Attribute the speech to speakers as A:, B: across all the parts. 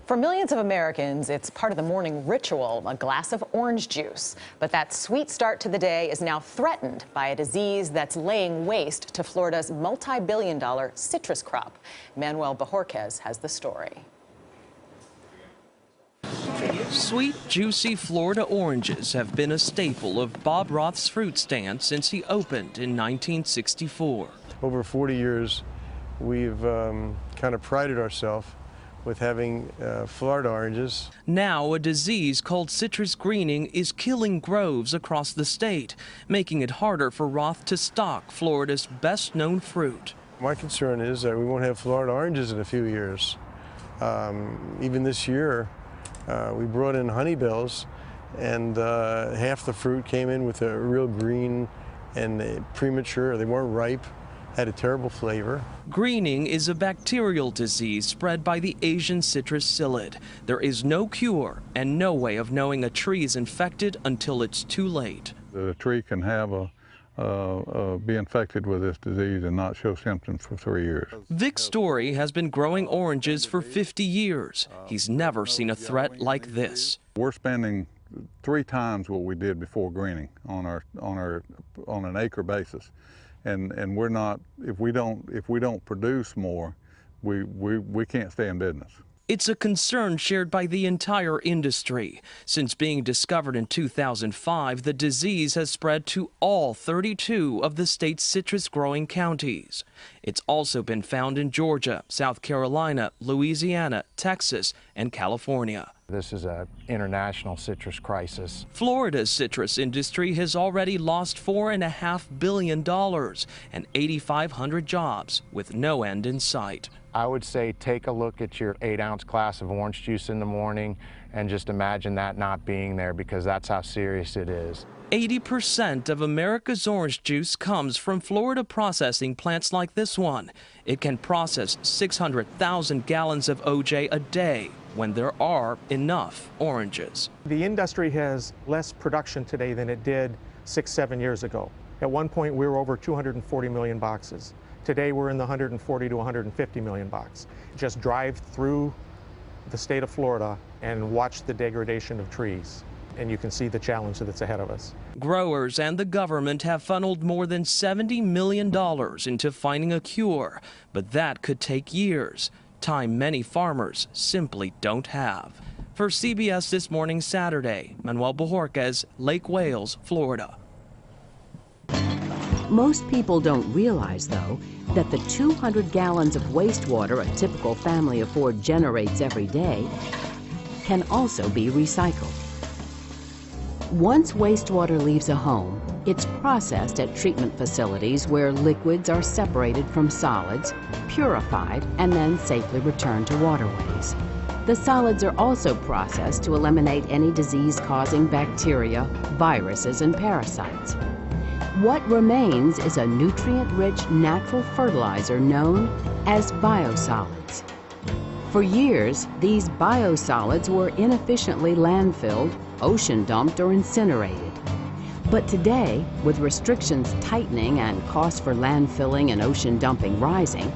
A: For millions of Americans, it's part of the morning ritual, a glass of orange juice. But that sweet start to the day is now threatened by a disease that's laying waste to Florida's multi-billion-dollar citrus crop. Manuel Bojorquez has the story.
B: Sweet, juicy Florida oranges have been a staple of Bob Roth's fruit stand since he opened in 1964.
C: Over 40 years, we've kind of prided ourselves with having Florida oranges.
B: Now, a disease called citrus greening is killing groves across the state, making it harder for Roth to stock Florida's best-known fruit.
C: My concern is that we won't have Florida oranges in a few years. Even this year, we brought in honeybills, and half the fruit came in with a real green and premature. They weren't ripe, had a terrible flavor.
B: Greening is a bacterial disease spread by the Asian citrus psyllid. There is no cure and no way of knowing a tree is infected until it's too late.
D: The tree can have be infected with this disease and not show symptoms for 3 years.
B: Vic Story has been growing oranges for 50 years. He's never seen a threat like this.
D: We're spending 3 times what we did before greening on an acre basis. And we're not, if we don't produce more, we can't stay in business.
B: It's a concern shared by the entire industry. Since being discovered in 2005, the disease has spread to all 32 of the state's citrus-growing counties. It's also been found in Georgia, South Carolina, Louisiana, Texas, and California.
E: This is an international citrus crisis.
B: Florida's citrus industry has already lost $4.5 billion and 8,500 jobs with no end in sight.
E: I would say take a look at your 8-ounce glass of orange juice in the morning and just imagine that not being there, because that's how serious it is.
B: 80% of America's orange juice comes from Florida processing plants like this one. It can process 600,000 gallons of OJ a day when there are enough oranges.
F: The industry has less production today than it did 6-7 years ago. At one point, we were over 240 million boxes. Today, we're in the 140 to 150 million box. Just drive through the state of Florida and watch the degradation of trees, and you can see the challenge that's ahead of us.
B: Growers and the government have funneled more than $70 million into finding a cure, but that could take years, time many farmers simply don't have. For CBS This Morning Saturday, Manuel Bojorquez, Lake Wales, Florida.
G: Most people don't realize, though, that the 200 gallons of wastewater a typical family of 4 generates every day can also be recycled. Once wastewater leaves a home, it's processed at treatment facilities where liquids are separated from solids, purified, and then safely returned to waterways. The solids are also processed to eliminate any disease-causing bacteria, viruses, and parasites. What remains is a nutrient-rich natural fertilizer known as biosolids. For years, these biosolids were inefficiently landfilled, ocean dumped, or incinerated. But today, with restrictions tightening and costs for landfilling and ocean dumping rising,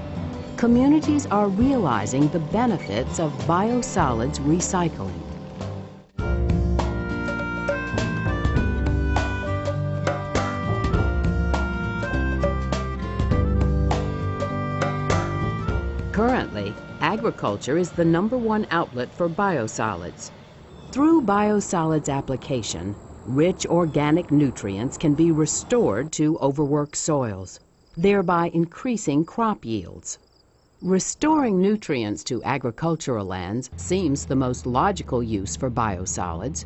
G: communities are realizing the benefits of biosolids recycling. Currently, agriculture is the #1 outlet for biosolids. Through biosolids application, rich organic nutrients can be restored to overworked soils, thereby increasing crop yields. Restoring nutrients to agricultural lands seems the most logical use for biosolids,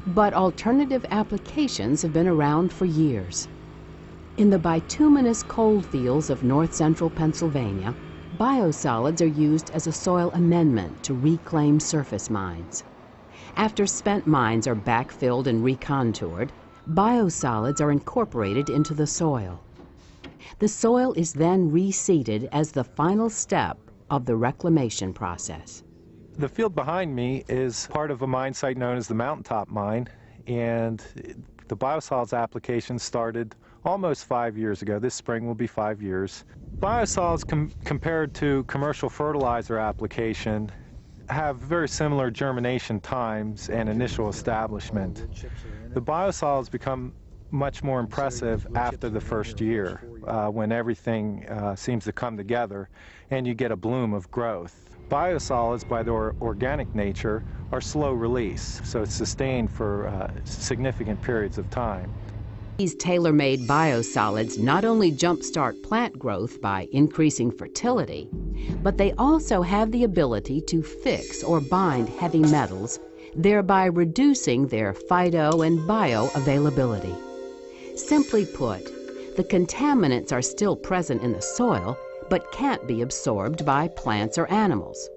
G: but alternative applications have been around for years. In the bituminous coal fields of north-central Pennsylvania, biosolids are used as a soil amendment to reclaim surface mines. After spent mines are backfilled and recontoured, biosolids are incorporated into the soil. The soil is then reseeded as the final step of the reclamation process.
H: The field behind me is part of a mine site known as the Mountaintop Mine, and the biosolids application started almost 5 years ago. This spring will be 5 years. Biosolids compared to commercial fertilizer application have very similar germination times and initial establishment. The biosolids become much more impressive after the first year, when everything seems to come together and you get a bloom of growth. Biosolids, by their organic nature, are slow release, so it's sustained for significant periods of time.
G: These tailor-made biosolids not only jumpstart plant growth by increasing fertility, but they also have the ability to fix or bind heavy metals, thereby reducing their phyto and bioavailability. Simply put, the contaminants are still present in the soil, but can't be absorbed by plants or animals.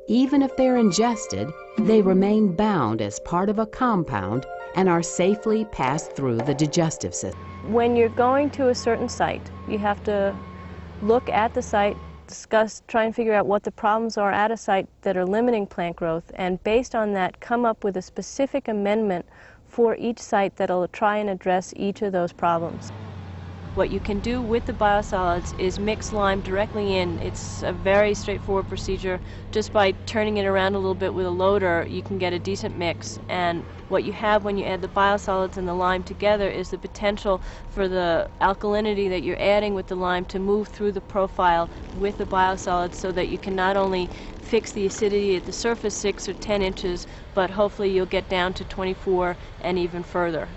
G: Even if they're ingested, they remain bound as part of a compound and are safely passed through the digestive system.
I: When you're going to a certain site, you have to look at the site, discuss, try and figure out what the problems are at a site that are limiting plant growth, and based on that, come up with a specific amendment for each site that'll try and address each of those problems. What you can do with the biosolids is mix lime directly in. It's a very straightforward procedure. Just by turning it around a little bit with a loader, you can get a decent mix. And what you have when you add the biosolids and the lime together is the potential for the alkalinity that you're adding with the lime to move through the profile with the biosolids, so that you can not only fix the acidity at the surface 6 or 10 inches, but hopefully you'll get down to 24 and even further.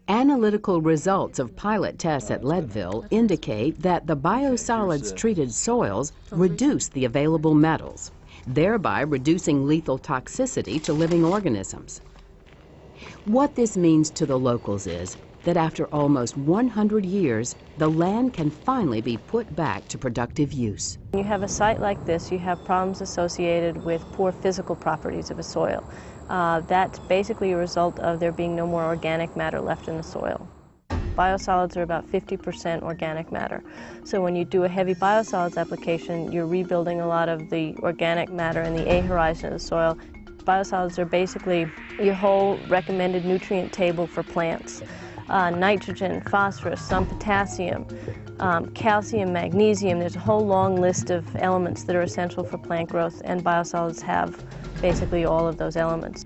G: Analytical results of pilot tests at Leadville indicate that the biosolids treated soils reduce the available metals, thereby reducing lethal toxicity to living organisms. What this means to the locals is that after almost 100 years, the land can finally be put back to productive use.
I: When you have a site like this, you have problems associated with poor physical properties of a soil. That's basically a result of there being no more organic matter left in the soil. Biosolids are about 50% organic matter. So when you do a heavy biosolids application, you're rebuilding a lot of the organic matter in the A horizon of the soil. Biosolids are basically your whole recommended nutrient table for plants. Nitrogen, phosphorus, some potassium, calcium, magnesium. There's a whole long list of elements that are essential for plant growth, and biosolids have basically all of those elements.